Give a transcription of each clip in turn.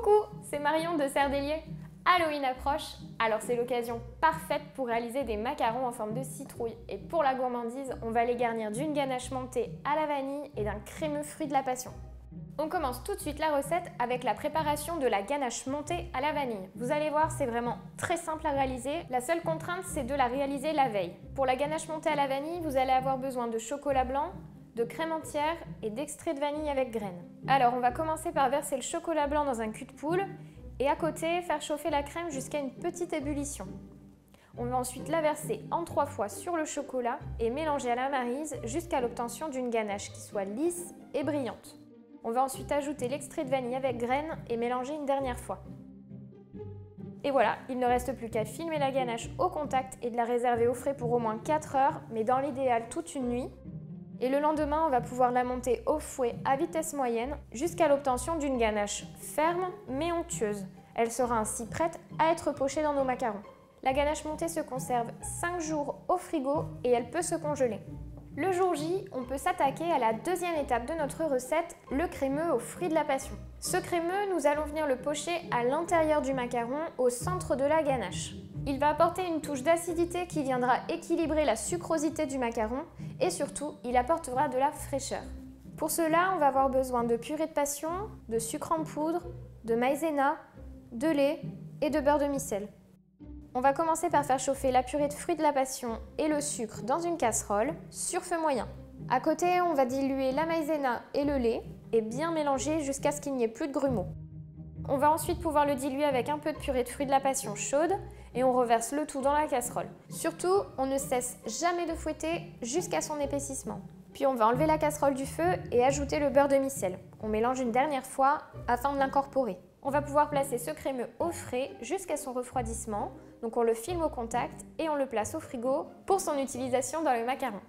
Coucou, c'est Marion de Serre-des-Lieux. Halloween approche, alors c'est l'occasion parfaite pour réaliser des macarons en forme de citrouille. Et pour la gourmandise, on va les garnir d'une ganache montée à la vanille et d'un crémeux fruit de la passion. On commence tout de suite la recette avec la préparation de la ganache montée à la vanille. Vous allez voir, c'est vraiment très simple à réaliser. La seule contrainte, c'est de la réaliser la veille. Pour la ganache montée à la vanille, vous allez avoir besoin de chocolat blanc, de crème entière et d'extrait de vanille avec graines. Alors, on va commencer par verser le chocolat blanc dans un cul de poule et à côté, faire chauffer la crème jusqu'à une petite ébullition. On va ensuite la verser en 3 fois sur le chocolat et mélanger à la maryse jusqu'à l'obtention d'une ganache qui soit lisse et brillante. On va ensuite ajouter l'extrait de vanille avec graines et mélanger une dernière fois. Et voilà, il ne reste plus qu'à filmer la ganache au contact et de la réserver au frais pour au moins 4 heures, mais dans l'idéal toute une nuit. Et le lendemain, on va pouvoir la monter au fouet à vitesse moyenne jusqu'à l'obtention d'une ganache ferme mais onctueuse. Elle sera ainsi prête à être pochée dans nos macarons. La ganache montée se conserve 5 jours au frigo et elle peut se congeler. Le jour J, on peut s'attaquer à la deuxième étape de notre recette, le crémeux aux fruits de la passion. Ce crémeux, nous allons venir le pocher à l'intérieur du macaron, au centre de la ganache. Il va apporter une touche d'acidité qui viendra équilibrer la sucrosité du macaron et surtout, il apportera de la fraîcheur. Pour cela, on va avoir besoin de purée de passion, de sucre en poudre, de maïzena, de lait et de beurre de micelle. On va commencer par faire chauffer la purée de fruits de la passion et le sucre dans une casserole sur feu moyen. À côté, on va diluer la maïzena et le lait et bien mélanger jusqu'à ce qu'il n'y ait plus de grumeaux. On va ensuite pouvoir le diluer avec un peu de purée de fruits de la passion chaude et on reverse le tout dans la casserole. Surtout, on ne cesse jamais de fouetter jusqu'à son épaississement. Puis on va enlever la casserole du feu et ajouter le beurre de micelle. On mélange une dernière fois afin de l'incorporer. On va pouvoir placer ce crémeux au frais jusqu'à son refroidissement. Donc on le filme au contact et on le place au frigo pour son utilisation dans le macaron.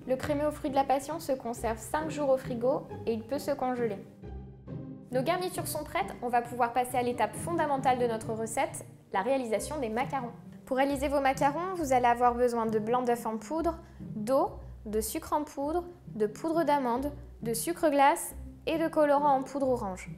Le crémeux aux fruits de la passion se conserve 5 jours au frigo et il peut se congeler. Nos garnitures sont prêtes, on va pouvoir passer à l'étape fondamentale de notre recette, la réalisation des macarons. Pour réaliser vos macarons, vous allez avoir besoin de blanc d'œuf en poudre, d'eau, de sucre en poudre, de poudre d'amande, de sucre glace et de colorant en poudre orange.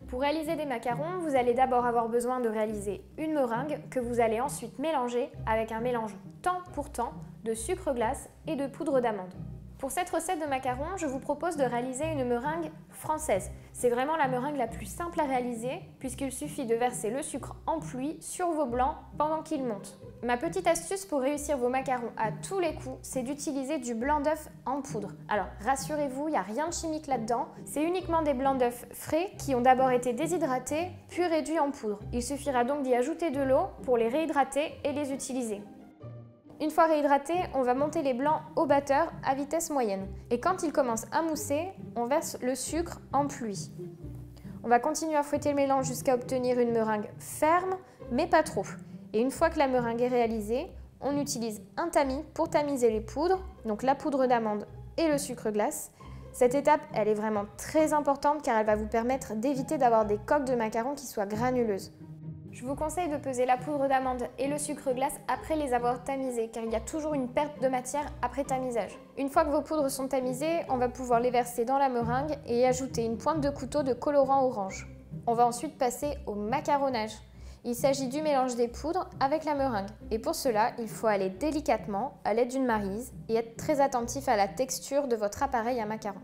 Pour réaliser des macarons, vous allez d'abord avoir besoin de réaliser une meringue que vous allez ensuite mélanger avec un mélange temps pour temps de sucre glace et de poudre d'amande. Pour cette recette de macarons, je vous propose de réaliser une meringue française. C'est vraiment la meringue la plus simple à réaliser puisqu'il suffit de verser le sucre en pluie sur vos blancs pendant qu'ils montent. Ma petite astuce pour réussir vos macarons à tous les coups, c'est d'utiliser du blanc d'œuf en poudre. Alors rassurez-vous, il n'y a rien de chimique là-dedans, c'est uniquement des blancs d'œuf frais qui ont d'abord été déshydratés puis réduits en poudre. Il suffira donc d'y ajouter de l'eau pour les réhydrater et les utiliser. Une fois réhydratés, on va monter les blancs au batteur à vitesse moyenne. Et quand ils commencent à mousser, on verse le sucre en pluie. On va continuer à fouetter le mélange jusqu'à obtenir une meringue ferme, mais pas trop. Et une fois que la meringue est réalisée, on utilise un tamis pour tamiser les poudres, donc la poudre d'amande et le sucre glace. Cette étape, elle est vraiment très importante car elle va vous permettre d'éviter d'avoir des coques de macarons qui soient granuleuses. Je vous conseille de peser la poudre d'amande et le sucre glace après les avoir tamisés, car il y a toujours une perte de matière après tamisage. Une fois que vos poudres sont tamisées, on va pouvoir les verser dans la meringue et y ajouter une pointe de couteau de colorant orange. On va ensuite passer au macaronnage. Il s'agit du mélange des poudres avec la meringue. Et pour cela, il faut aller délicatement à l'aide d'une maryse et être très attentif à la texture de votre appareil à macarons.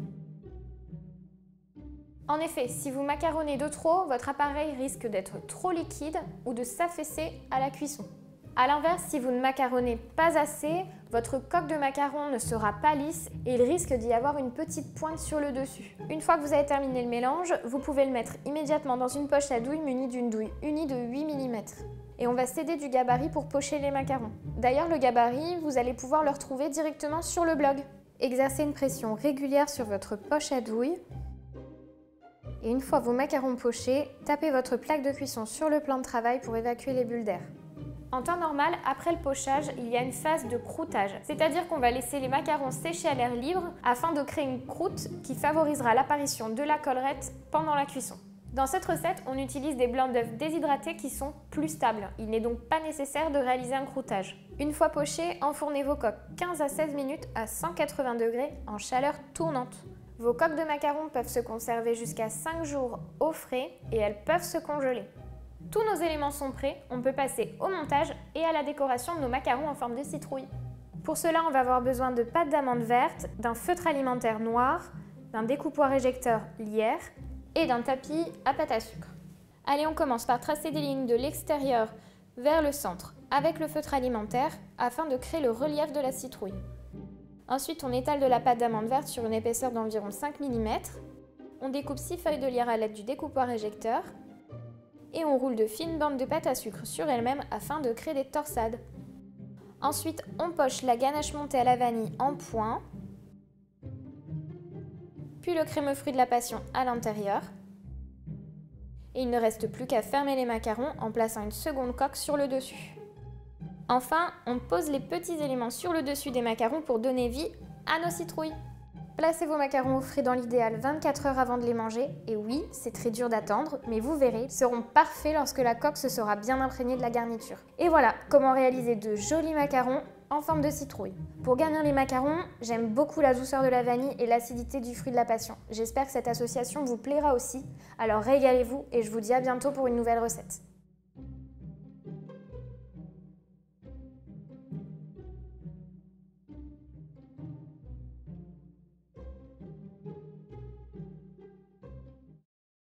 En effet, si vous macaronnez de trop, votre appareil risque d'être trop liquide ou de s'affaisser à la cuisson. A l'inverse, si vous ne macaronnez pas assez, votre coque de macaron ne sera pas lisse et il risque d'y avoir une petite pointe sur le dessus. Une fois que vous avez terminé le mélange, vous pouvez le mettre immédiatement dans une poche à douille munie d'une douille unie de 8 mm. Et on va s'aider du gabarit pour pocher les macarons. D'ailleurs, le gabarit, vous allez pouvoir le retrouver directement sur le blog. Exercez une pression régulière sur votre poche à douille. Et une fois vos macarons pochés, tapez votre plaque de cuisson sur le plan de travail pour évacuer les bulles d'air. En temps normal, après le pochage, il y a une phase de croûtage, c'est-à-dire qu'on va laisser les macarons sécher à l'air libre afin de créer une croûte qui favorisera l'apparition de la collerette pendant la cuisson. Dans cette recette, on utilise des blancs d'œufs déshydratés qui sont plus stables. Il n'est donc pas nécessaire de réaliser un croûtage. Une fois pochés, enfournez vos coques 15 à 16 minutes à 180 degrés en chaleur tournante. Vos coques de macarons peuvent se conserver jusqu'à 5 jours au frais et elles peuvent se congeler. Tous nos éléments sont prêts, on peut passer au montage et à la décoration de nos macarons en forme de citrouille. Pour cela, on va avoir besoin de pâte d'amande verte, d'un feutre alimentaire noir, d'un découpoir éjecteur lierre et d'un tapis à pâte à sucre. Allez, on commence par tracer des lignes de l'extérieur vers le centre avec le feutre alimentaire afin de créer le relief de la citrouille. Ensuite, on étale de la pâte d'amande verte sur une épaisseur d'environ 5 mm. On découpe 6 feuilles de lierre à l'aide du découpoir éjecteur et on roule de fines bandes de pâte à sucre sur elles-mêmes afin de créer des torsades. Ensuite, on poche la ganache montée à la vanille en point, puis le crémeux fruit de la passion à l'intérieur. Et il ne reste plus qu'à fermer les macarons en plaçant une seconde coque sur le dessus. Enfin, on pose les petits éléments sur le dessus des macarons pour donner vie à nos citrouilles. Placez vos macarons au frais dans l'idéal 24 heures avant de les manger. Et oui, c'est très dur d'attendre, mais vous verrez, ils seront parfaits lorsque la coque se sera bien imprégnée de la garniture. Et voilà comment réaliser de jolis macarons en forme de citrouille. Pour garnir les macarons, j'aime beaucoup la douceur de la vanille et l'acidité du fruit de la passion. J'espère que cette association vous plaira aussi. Alors régalez-vous et je vous dis à bientôt pour une nouvelle recette.